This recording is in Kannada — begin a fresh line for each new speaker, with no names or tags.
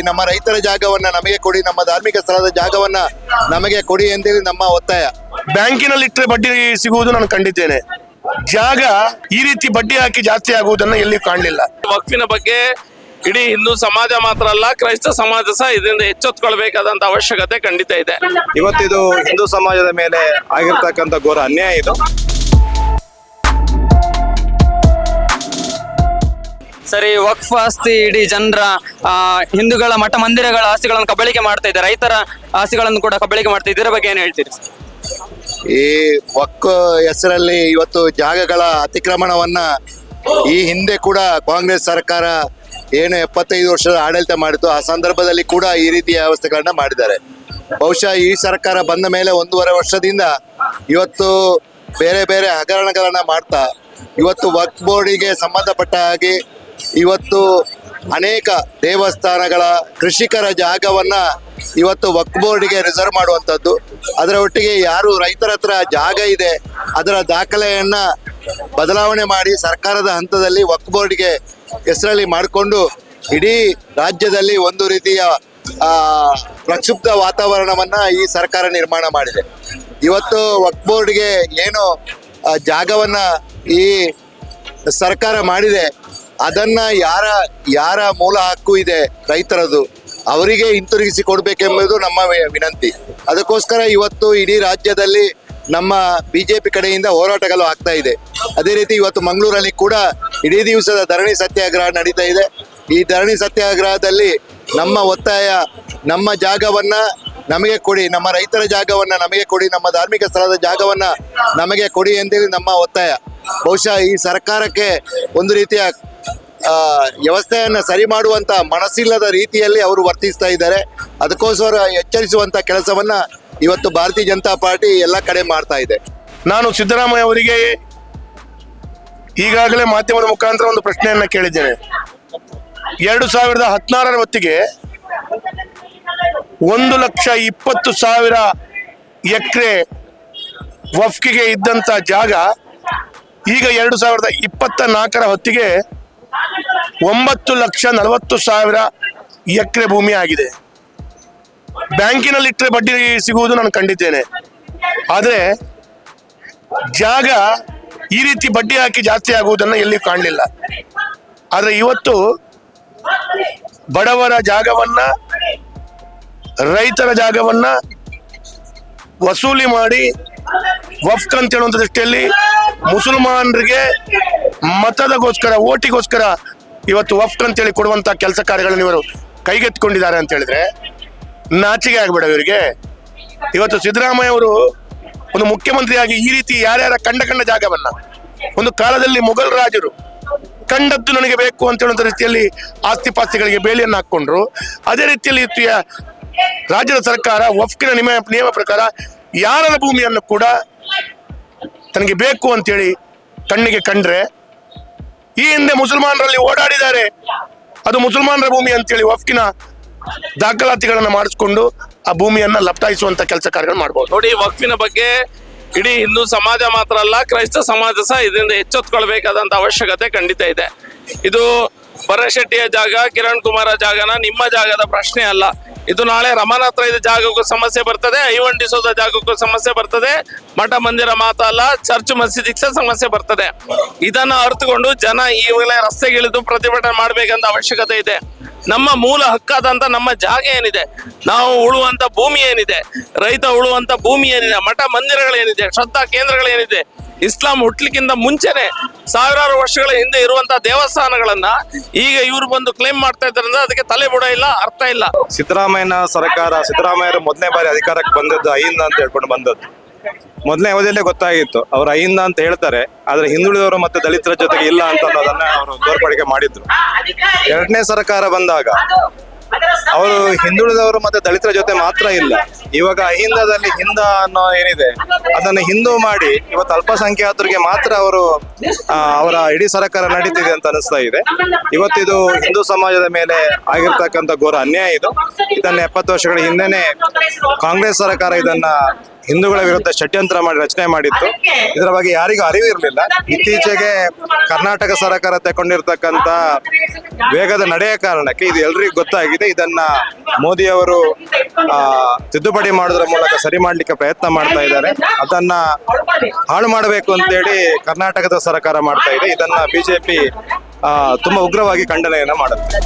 ನಮ್ಮ ರೈತರ ಜಾಗವನ್ನ ನಮಗೆ ಕೊಡಿ, ನಮ್ಮ ಧಾರ್ಮಿಕ ಸ್ಥಳದ ಜಾಗವನ್ನ ನಮಗೆ ಕೊಡಿ ಅಂತೇಳಿ ನಮ್ಮ ಒತ್ತಾಯ.
ಬ್ಯಾಂಕಿನಲ್ಲಿ ಇಟ್ಟರೆ ಬಡ್ಡಿ ಸಿಗುವುದು ನಾನು ಕಂಡಿದ್ದೇನೆ. ಜಾಗ ಈ ರೀತಿ ಬಡ್ಡಿ ಹಾಕಿ ಜಾಸ್ತಿ ಆಗುವುದನ್ನ ಎಲ್ಲಿ ಕಾಣಲಿಲ್ಲ.
ವಕ್ಫಿನ ಬಗ್ಗೆ ಇಡೀ ಹಿಂದೂ ಸಮಾಜ ಮಾತ್ರ ಅಲ್ಲ, ಕ್ರೈಸ್ತ ಸಮಾಜ ಸಹ ಇದರಿಂದ ಎಚ್ಚೆತ್ತುಕೊಳ್ಬೇಕಾದಂತ ಅವಶ್ಯಕತೆ ಖಂಡಿತ ಇದೆ.
ಇವತ್ತಿದು ಹಿಂದೂ ಸಮಾಜದ ಮೇಲೆ ಆಗಿರ್ತಕ್ಕಂಥ ಘೋರ ಅನ್ಯಾಯ ಇದು.
ಸರಿ, ವಕ್ಫ್ ಆಸ್ತಿ ಇಡೀ ಜನರ ಹಿಂದೂಗಳ ಮಠ ಮಂದಿರಗಳ ಆಸ್ತಿಗಳನ್ನು ಕಬಳಿಕೆ ಮಾಡ್ತಾ ಇದೆ, ರೈತರ ಆಸ್ತಿಗಳನ್ನು ಕೂಡ ಕಬಳಿಕೆ ಮಾಡ್ತಾ ಇದೆ. ಇದರ ಬಗ್ಗೆ ಏನ್ ಹೇಳ್ತೀರಿ?
ಈ ವಕ್ಫ್ ಹೆಸರಲ್ಲಿ ಇವತ್ತು ಜಾಗಗಳ ಅತಿಕ್ರಮಣವನ್ನ ಈ ಹಿಂದೆ ಕೂಡ ಕಾಂಗ್ರೆಸ್ ಸರ್ಕಾರ ಏನು 75 ವರ್ಷದ ಆಡಳಿತ ಮಾಡಿತು, ಆ ಸಂದರ್ಭದಲ್ಲಿ ಕೂಡ ಈ ರೀತಿಯ ವ್ಯವಸ್ಥೆಗಳನ್ನ ಮಾಡಿದ್ದಾರೆ. ಬಹುಶಃ ಈ ಸರ್ಕಾರ ಬಂದ ಮೇಲೆ 1.5 ವರ್ಷದಿಂದ ಇವತ್ತು ಬೇರೆ ಬೇರೆ ಹಗರಣಗಳನ್ನ ಮಾಡ್ತಾ ಇವತ್ತು ವಕ್ಫ್ ಬೋರ್ಡಿಗೆ ಸಂಬಂಧಪಟ್ಟ ಹಾಗೆ ಇವತ್ತು ಅನೇಕ ದೇವಸ್ಥಾನಗಳ ಕೃಷಿಕರ ಜಾಗವನ್ನ ಇವತ್ತು ವಕ್ಫ್ ಬೋರ್ಡಿಗೆ ರಿಸರ್ವ್ ಮಾಡುವಂಥದ್ದು. ಅದರ ಒಟ್ಟಿಗೆ ಯಾರು ರೈತರ ಹತ್ರ ಜಾಗ ಇದೆ ಅದರ ದಾಖಲೆಯನ್ನ ಬದಲಾವಣೆ ಮಾಡಿ ಸರ್ಕಾರದ ಹಂತದಲ್ಲಿ ವಕ್ಫ್ ಬೋರ್ಡ್ಗೆ ಹೆಸರಲ್ಲಿ ಮಾಡಿಕೊಂಡು ಇಡೀ ರಾಜ್ಯದಲ್ಲಿ ಒಂದು ರೀತಿಯ ಪ್ರಕ್ಷುಬ್ಧ ವಾತಾವರಣವನ್ನ ಈ ಸರ್ಕಾರ ನಿರ್ಮಾಣ ಮಾಡಿದೆ. ಇವತ್ತು ವಕ್ಫ್ ಬೋರ್ಡ್ಗೆ ಏನು ಜಾಗವನ್ನ ಈ ಸರ್ಕಾರ ಮಾಡಿದೆ ಅದನ್ನ ಯಾರ ಮೂಲ ಹಕ್ಕು ಇದೆ ರೈತರದು ಅವರಿಗೆ ಹಿಂತಿರುಗಿಸಿ ಕೊಡ್ಬೇಕೆಂಬುದು ನಮ್ಮ ವಿನಂತಿ. ಅದಕ್ಕೋಸ್ಕರ ಇವತ್ತು ಇಡೀ ರಾಜ್ಯದಲ್ಲಿ ನಮ್ಮ ಬಿಜೆಪಿ ಕಡೆಯಿಂದ ಹೋರಾಟಗಳು ಆಗ್ತಾ ಇದೆ. ಅದೇ ರೀತಿ ಇವತ್ತು ಮಂಗಳೂರಲ್ಲಿ ಕೂಡ ಇಡೀ ದಿವಸದ ಧರಣಿ ಸತ್ಯಾಗ್ರಹ ನಡೀತಾ ಇದೆ. ಈ ಧರಣಿ ಸತ್ಯಾಗ್ರಹದಲ್ಲಿ ನಮ್ಮ ಒತ್ತಾಯ, ನಮ್ಮ ಜಾಗವನ್ನ ನಮಗೆ ಕೊಡಿ, ನಮ್ಮ ರೈತರ ಜಾಗವನ್ನ ನಮಗೆ ಕೊಡಿ, ನಮ್ಮ ಧಾರ್ಮಿಕ ಸ್ಥಳದ ಜಾಗವನ್ನ ನಮಗೆ ಕೊಡಿ ಅಂತೇಳಿ ನಮ್ಮ ಒತ್ತಾಯ. ಬಹುಶಃ ಈ ಸರ್ಕಾರಕ್ಕೆ ಒಂದು ರೀತಿಯ ವ್ಯವಸ್ಥೆಯನ್ನ ಸರಿ ಮಾಡುವಂತ ಮನಸ್ಸಿಲ್ಲದ ರೀತಿಯಲ್ಲಿ ಅವರು ವರ್ತಿಸ್ತಾ ಇದ್ದಾರೆ. ಅದಕ್ಕೋಸ್ಕರ ಎಚ್ಚರಿಸುವಂತ ಕೆಲಸವನ್ನ ಇವತ್ತು ಭಾರತೀಯ ಜನತಾ ಪಾರ್ಟಿ ಎಲ್ಲ ಕಡೆ ಮಾಡ್ತಾ ಇದೆ.
ನಾನು ಸಿದ್ದರಾಮಯ್ಯ ಅವರಿಗೆ ಈಗಾಗಲೇ ಮಾಧ್ಯಮದ ಮುಖಾಂತರ ಒಂದು ಪ್ರಶ್ನೆಯನ್ನ ಕೇಳಿದ್ದೇನೆ. 2016 ಹೊತ್ತಿಗೆ 1,20,000 ಎಕರೆ ವಫ್ಕಿಗೆ ಇದ್ದಂತ ಜಾಗ ಈಗ 2024 ಹೊತ್ತಿಗೆ 9,40,000 ಎಕರೆ ಭೂಮಿ ಆಗಿದೆ. ಬ್ಯಾಂಕಿನಲ್ಲಿ ಇಟ್ಟರೆ ಬಡ್ಡಿ ಸಿಗುವುದು ನಾನು ಕಂಡಿದ್ದೇನೆ. ಆದರೆ ಜಾಗ ಈ ರೀತಿ ಬಡ್ಡಿ ಹಾಕಿ ಜಾಸ್ತಿ ಆಗುವುದನ್ನು ಎಲ್ಲಿ ಕಾಣಲಿಲ್ಲ. ಆದರೆ ಇವತ್ತು ಬಡವರ ಜಾಗವನ್ನ, ರೈತರ ಜಾಗವನ್ನ ವಸೂಲಿ ಮಾಡಿ ವಫ್ಕ್ ಅಂತ ಹೇಳುವಂಥ ದೃಷ್ಟಿಯಲ್ಲಿ ಮುಸಲ್ಮಾನರಿಗೆ ಮತದಗೋಸ್ಕರ, ಓಟಿಗೋಸ್ಕರ ಇವತ್ತು ವಫ್ಕ್ ಅಂತೇಳಿ ಕೊಡುವಂತ ಕೆಲಸ ಕಾರ್ಯಗಳನ್ನು ಇವರು ಕೈಗೆತ್ತಿಕೊಂಡಿದ್ದಾರೆ ಅಂತ ಹೇಳಿದ್ರೆ ನಾಚಿಕೆ ಆಗ್ಬೇಡ ಇವರಿಗೆ. ಇವತ್ತು ಸಿದ್ದರಾಮಯ್ಯ ಅವರು ಒಂದು ಮುಖ್ಯಮಂತ್ರಿಯಾಗಿ ಈ ರೀತಿ ಯಾರ್ಯಾರ ಕಂಡ ಜಾಗವನ್ನ, ಒಂದು ಕಾಲದಲ್ಲಿ ಮೊಘಲ್ ರಾಜರು ಕಂಡದ್ದು ನನಗೆ ಬೇಕು ಅಂತ ಹೇಳುವಂಥ ರೀತಿಯಲ್ಲಿ ಆಸ್ತಿ ಪಾಸ್ತಿಗಳಿಗೆ ಬೇಲಿಯನ್ನು ಹಾಕೊಂಡ್ರು. ಅದೇ ರೀತಿಯಲ್ಲಿ ರಾಜ್ಯದ ಸರ್ಕಾರ ವಫ್ಕಿನ ನಿಯಮ ಪ್ರಕಾರ ಯಾರ ಭೂಮಿಯನ್ನು ಕೂಡ ತನಗೆ ಬೇಕು ಅಂತೇಳಿ ಕಣ್ಣಿಗೆ ಕಂಡ್ರೆ, ಈ ಹಿಂದೆ ಮುಸಲ್ಮಾನರಲ್ಲಿ ಓಡಾಡಿದ್ದಾರೆ, ಅದು ಮುಸಲ್ಮಾನರ ಭೂಮಿ ಅಂತೇಳಿ ವಫ್ಕಿನ ದಾಖಲಾತಿಗಳನ್ನು ಮಾಡಿಸ್ಕೊಂಡು ಆ ಭೂಮಿಯನ್ನ ಲಪ್ಟಾಯಿಸುವಂತ ಕೆಲಸ ಕಾರ್ಯಗಳು ಮಾಡಬಹುದು.
ನೋಡಿ, ವಕ್ಫಿನ ಬಗ್ಗೆ ಇಡೀ ಹಿಂದೂ ಸಮಾಜ ಮಾತ್ರ ಅಲ್ಲ, ಕ್ರೈಸ್ತ ಸಮಾಜ ಸಹ ಇದರಿಂದ ಎಚ್ಚೆತ್ತುಕೊಳ್ಬೇಕಾದಂತ ಅವಶ್ಯಕತೆ ಖಂಡಿತ ಇದೆ. ಇದು ಭರಶೆಟ್ಟಿಯ ಜಾಗ, ಕಿರಣ್ ಕುಮಾರ ಜಾಗನ ನಿಮ್ಮ ಜಾಗದ ಪ್ರಶ್ನೆ ಅಲ್ಲ. ಇದು ನಾಳೆ ರಮಣ ಹತ್ರ ಇದ್ದ ಜಾಗಕ್ಕೂ ಸಮಸ್ಯೆ ಬರ್ತದೆ, ಐವಂಡಿ ಸೌಧ ಜಾಗಕ್ಕೂ ಸಮಸ್ಯೆ ಬರ್ತದೆ, ಮಠ ಮಂದಿರ ಮಾತ್ರ ಅಲ್ಲ ಚರ್ಚ್ ಮಸೀದಿಗೆ ಸಹ ಸಮಸ್ಯೆ ಬರ್ತದೆ. ಇದನ್ನ ಅರ್ಥಕೊಂಡು ಜನ ಈಗಲೇ ರಸ್ತೆಗಿಳಿದು ಪ್ರತಿಭಟನೆ ಮಾಡ್ಬೇಕಂತ ಅವಶ್ಯಕತೆ ಇದೆ. ನಮ್ಮ ಮೂಲ ಹಕ್ಕಾದಂತ ನಮ್ಮ ಜಾಗ ಏನಿದೆ, ನಾವು ಉಳುವಂತ ಭೂಮಿ ಏನಿದೆ, ರೈತ ಉಳುವಂತ ಭೂಮಿ ಏನಿದೆ, ಮಠ ಮಂದಿರಗಳೇನಿದೆ, ಶ್ರದ್ಧಾ ಕೇಂದ್ರಗಳೇನಿದೆ, ಇಸ್ಲಾಂ ಹುಟ್ಲಿಕ್ಕಿಂತ ಮುಂಚೆನೆ ಸಾವಿರಾರು ವರ್ಷಗಳ ಹಿಂದೆ ಇರುವಂತಹ ದೇವಸ್ಥಾನಗಳನ್ನ ಈಗ ಇವರು ಬಂದು ಕ್ಲೇಮ್ ಮಾಡ್ತಾ ಇದ್ರಿಂದ ಅದಕ್ಕೆ ತಲೆ ಬುಡ ಇಲ್ಲ, ಅರ್ಥ ಇಲ್ಲ.
ಸಿದ್ದರಾಮಯ್ಯನ ಸರ್ಕಾರ, ಸಿದ್ದರಾಮಯ್ಯರು ಮೊದಲನೇ ಬಾರಿ ಅಧಿಕಾರಕ್ಕೆ ಬಂದದ್ದು ಅಹಿಂದ ಅಂತ ಹೇಳ್ಕೊಂಡು ಬಂದದ್ದು. ಮೊದಲನೇ ಅವಧಿಯಲ್ಲೇ ಗೊತ್ತಾಗಿತ್ತು ಅವರು ಅಹಿಂದ ಅಂತ ಹೇಳ್ತಾರೆ, ಆದ್ರೆ ಹಿಂದುಳಿದವರು ಮತ್ತೆ ದಲಿತರ ಜೊತೆಗೆ ಇಲ್ಲ ಅಂತ ಅನ್ನೋದನ್ನ ಅವರು ತೋರ್ಪಡಿಕೆ ಮಾಡಿದ್ರು. ಎರಡನೇ ಸರ್ಕಾರ ಬಂದಾಗ ಅವರು ಹಿಂದುಳಿದವರು ಮತ್ತೆ ದಲಿತರ ಜೊತೆ ಮಾತ್ರ ಇಲ್ಲ, ಇವಾಗ ಅಹಿಂದದಲ್ಲಿ ಹಿಂದ ಅನ್ನೋ ಏನಿದೆ ಅದನ್ನ ಹಿಂದೂ ಮಾಡಿ ಇವತ್ತು ಅಲ್ಪಸಂಖ್ಯಾತರಿಗೆ ಮಾತ್ರ ಅವರು ಅವರ ಇಡೀ ಸರ್ಕಾರ ನಡೀತಿದೆ ಅಂತ ಅನಿಸ್ತಾ ಇದೆ. ಇವತ್ತಿದು ಹಿಂದೂ ಸಮಾಜದ ಮೇಲೆ ಆಗಿರ್ತಕ್ಕಂಥ ಘೋರ ಅನ್ಯಾಯ ಇದು. ಇದನ್ನ 70 ವರ್ಷಗಳ ಹಿಂದೆನೆ ಕಾಂಗ್ರೆಸ್ ಸರ್ಕಾರ ಇದನ್ನ ಹಿಂದೂಗಳ ವಿರುದ್ಧ ಷಡ್ಯಂತ್ರ ಮಾಡಿ ರಚನೆ ಮಾಡಿತ್ತು. ಇದರ ಬಗ್ಗೆ ಯಾರಿಗೂ ಅರಿವು ಇರಲಿಲ್ಲ. ಇತ್ತೀಚೆಗೆ ಕರ್ನಾಟಕ ಸರ್ಕಾರ ತಗೊಂಡಿರ್ತಕ್ಕಂಥ ವೇಗದ ನಡೆಯ ಕಾರಣಕ್ಕೆ ಇದು ಎಲ್ರಿಗೂ ಗೊತ್ತಾಗಿದೆ. ಇದನ್ನ ಮೋದಿಯವರು ತಿದ್ದುಪಡಿ ಮಾಡೋದ್ರ ಮೂಲಕ ಸರಿ ಮಾಡ್ಲಿಕ್ಕೆ ಪ್ರಯತ್ನ ಮಾಡ್ತಾ ಇದ್ದಾರೆ. ಅದನ್ನ ಹಾಳು ಮಾಡಬೇಕು ಅಂತೇಳಿ ಕರ್ನಾಟಕದ ಸರ್ಕಾರ ಮಾಡ್ತಾ ಇದೆ. ಇದನ್ನ ಬಿಜೆಪಿ ತುಂಬಾ ಉಗ್ರವಾಗಿ ಖಂಡನೆಯನ್ನ ಮಾಡುತ್ತೆ.